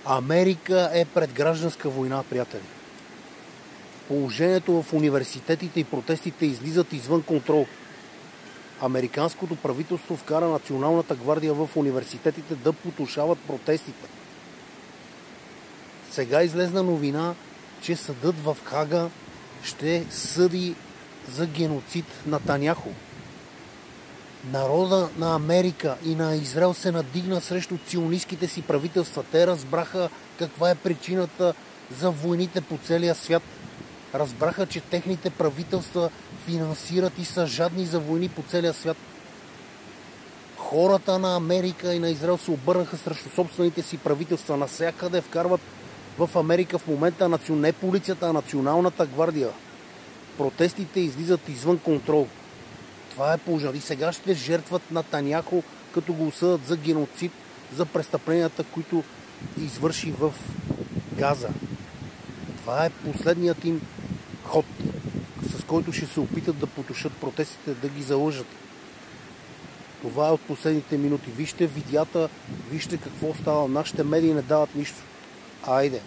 Америка е пред гражданска война, приятели. Положението в университетите и протестите излизат извън контрол. Американското правителство вкара Националната гвардия в университетите да потушават протестите. Сега излезна новина, че съдът в Хага ще съди за геноцид Нетаняху. Народа на Америка и на Израел се надигна срещу ционистките си правителства. Те разбраха каква е причината за войните по целия свят. Разбраха, че техните правителства финансират и са жадни за войни по целия свят. Хората на Америка и на Израел се обърнаха срещу собствените си правителства. Навсякъде вкарват в Америка в момента не полицията, а Националната гвардия. Протестите излизат извън контрол. Това е положение. И сега ще жертват Нетаняху, като го осъдят за геноцид, за престъпленията, които извърши в Газа. Това е последният им ход, с който ще се опитат да потушат протестите, да ги залъжат. Това е от последните минути. Вижте видеята, вижте какво става. Нашите медии не дават нищо. Айде!